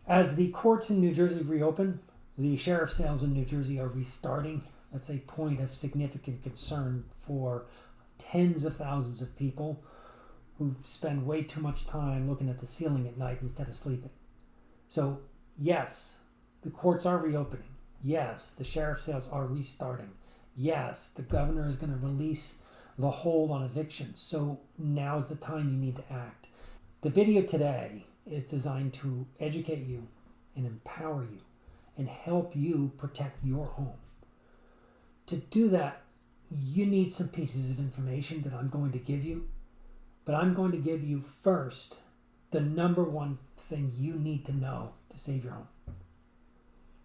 As the courts in New Jersey reopen, the sheriff sales in New Jersey are restarting. That's a point of significant concern for tens of thousands of people who spend way too much time looking at the ceiling at night instead of sleeping. So, yes, the courts are reopening. Yes, the sheriff sales are restarting. Yes, the governor is going to release the hold on evictions. So now's the time you need to act. The video today is designed to educate you and empower you and help you protect your home. To do that, you need some pieces of information that I'm going to give you, but I'm going to give you first the number one thing you need to know to save your home.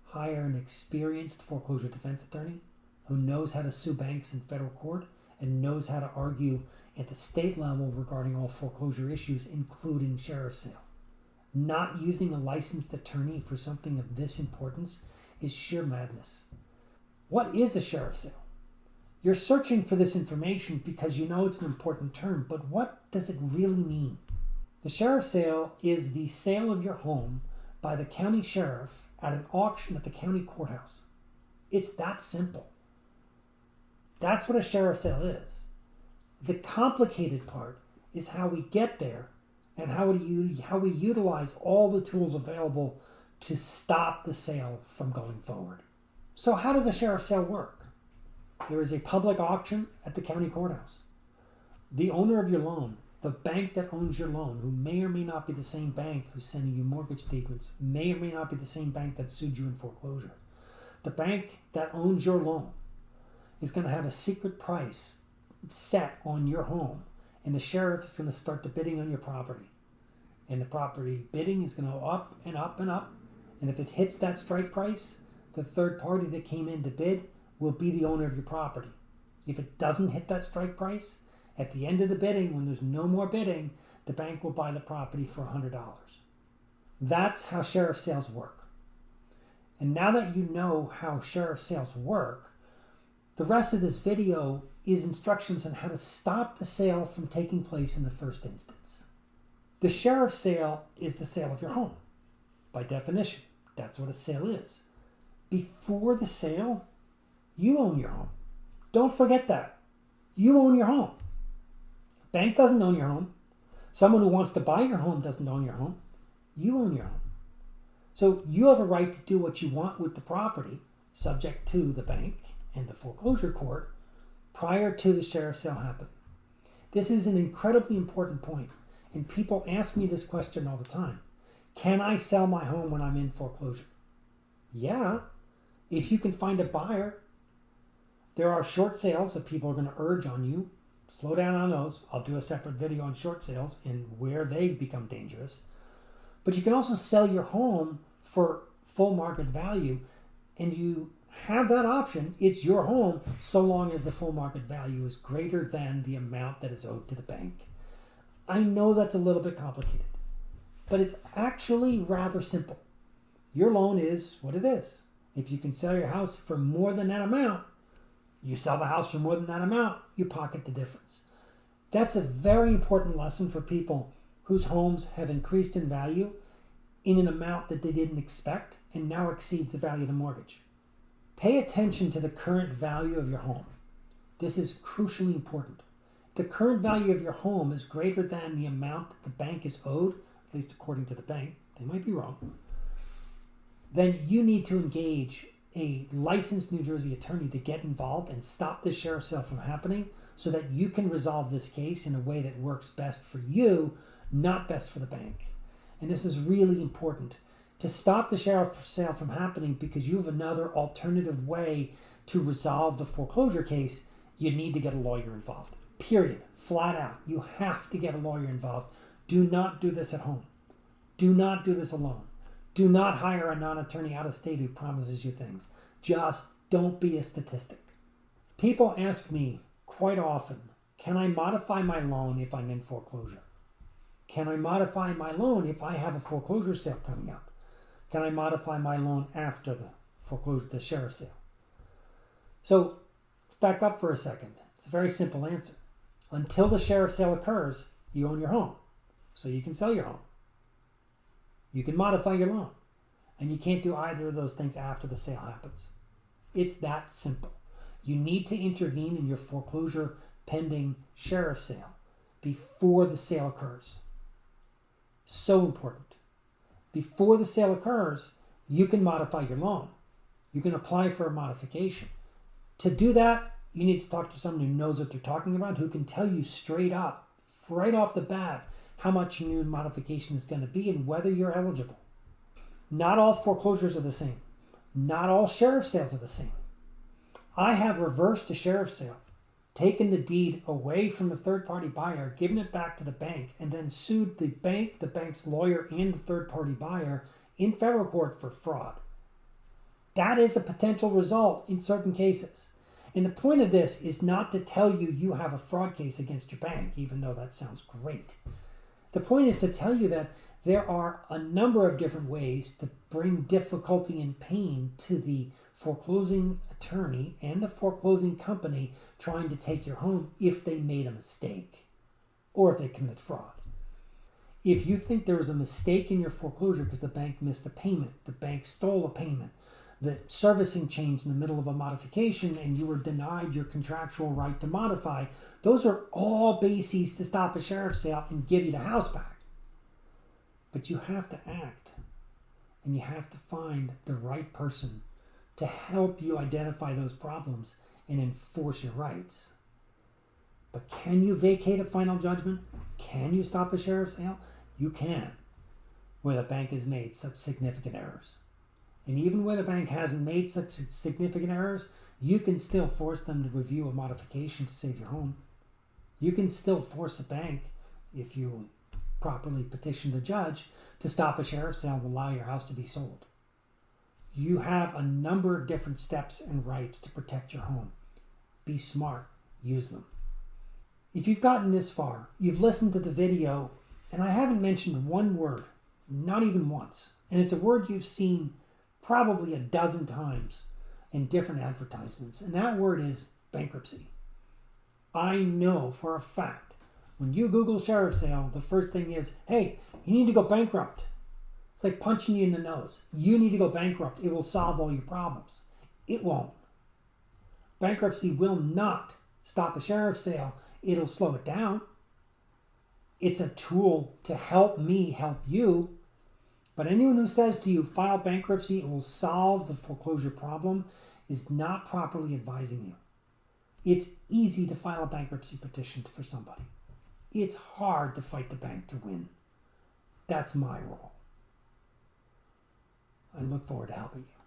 Hire an experienced foreclosure defense attorney who knows how to sue banks in federal court and knows how to argue at the state level regarding all foreclosure issues, including sheriff sale. Not using a licensed attorney for something of this importance is sheer madness. What is a sheriff sale? You're searching for this information because you know it's an important term, but what does it really mean? The sheriff sale is the sale of your home by the county sheriff at an auction at the county courthouse. It's that simple. That's what a sheriff sale is. The complicated part is how we get there and how we utilize all the tools available to stop the sale from going forward. So how does a sheriff sale work? There is a public auction at the county courthouse. The owner of your loan, the bank that owns your loan, who may or may not be the same bank who's sending you mortgage statements, may or may not be the same bank that sued you in foreclosure. The bank that owns your loan is going to have a secret price set on your home, and the sheriff is going to start the bidding on your property. And the property bidding is going to go up and up and up, and if it hits that strike price, the third party that came in to bid will be the owner of your property. If it doesn't hit that strike price, at the end of the bidding, when there's no more bidding, the bank will buy the property for $100. That's how sheriff sales work. And now that you know how sheriff sales work, the rest of this video is instructions on how to stop the sale from taking place in the first instance. The sheriff sale is the sale of your home. By definition, that's what a sale is. Before the sale, you own your home. Don't forget that. You own your home. Bank doesn't own your home. Someone who wants to buy your home doesn't own your home. You own your home. So you have a right to do what you want with the property, subject to the bank and the foreclosure court, prior to the sheriff sale happening. This is an incredibly important point, and people ask me this question all the time. Can I sell my home when I'm in foreclosure? Yeah, if you can find a buyer. There are short sales that people are going to urge on you. Slow down on those. I'll do a separate video on short sales and where they become dangerous. But you can also sell your home for full market value, and you have that option. It's your home so long as the full market value is greater than the amount that is owed to the bank. I know that's a little bit complicated, but it's actually rather simple. Your loan is what it is. If you can sell your house for more than that amount, you sell the house for more than that amount, you pocket the difference. That's a very important lesson for people whose homes have increased in value in an amount that they didn't expect and now exceeds the value of the mortgage. Pay attention to the current value of your home. This is crucially important. If the current value of your home is greater than the amount that the bank is owed, at least according to the bank, they might be wrong, then you need to engage a licensed New Jersey attorney to get involved and stop this sheriff sale from happening so that you can resolve this case in a way that works best for you, not best for the bank. And this is really important to stop the sheriff sale from happening because you have another alternative way to resolve the foreclosure case. You need to get a lawyer involved. Period. Flat out. You have to get a lawyer involved. Do not do this at home. Do not do this alone. Do not hire a non-attorney out of state who promises you things. Just don't be a statistic. People ask me quite often, can I modify my loan if I'm in foreclosure? Can I modify my loan if I have a foreclosure sale coming up? Can I modify my loan after the sheriff sale? So let's back up for a second. It's a very simple answer. Until the sheriff sale occurs, you own your home. So you can sell your home. You can modify your loan. And you can't do either of those things after the sale happens. It's that simple. You need to intervene in your foreclosure pending sheriff's sale before the sale occurs. So important. Before the sale occurs, you can modify your loan. You can apply for a modification. To do that, you need to talk to someone who knows what they're talking about, who can tell you straight up, right off the bat, how much your new modification is going to be and whether you're eligible. Not all foreclosures are the same. Not all sheriff sales are the same. I have reversed a sheriff sale, taken the deed away from the third-party buyer, given it back to the bank, and then sued the bank, the bank's lawyer, and the third-party buyer in federal court for fraud. That is a potential result in certain cases. And the point of this is not to tell you you have a fraud case against your bank, even though that sounds great. The point is to tell you that there are a number of different ways to bring difficulty and pain to the foreclosing attorney and the foreclosing company trying to take your home if they made a mistake or if they committed fraud. If you think there was a mistake in your foreclosure because the bank missed a payment, the bank stole a payment, the servicing changed in the middle of a modification and you were denied your contractual right to modify, those are all bases to stop a sheriff's sale and give you the house back. But you have to act, and you have to find the right person to help you identify those problems and enforce your rights. But can you vacate a final judgment? Can you stop a sheriff's sale? You can, where the bank has made such significant errors. And even where the bank hasn't made such significant errors, you can still force them to review a modification to save your home. You can still force a bank, if you properly petition the judge, to stop a sheriff's sale and allow your house to be sold. You have a number of different steps and rights to protect your home. Be smart. Use them. If you've gotten this far, you've listened to the video, and I haven't mentioned one word, not even once. And it's a word you've seen probably a dozen times in different advertisements, and that word is bankruptcy. I know for a fact when you Google sheriff's sale, the first thing is, hey, you need to go bankrupt. It's like punching you in the nose. You need to go bankrupt. It will solve all your problems. It won't. Bankruptcy will not stop a sheriff's sale. It'll slow it down. It's a tool to help me help you. But anyone who says to you, file bankruptcy, it will solve the foreclosure problem, is not properly advising you. It's easy to file a bankruptcy petition for somebody. It's hard to fight the bank to win. That's my role. I look forward to helping you.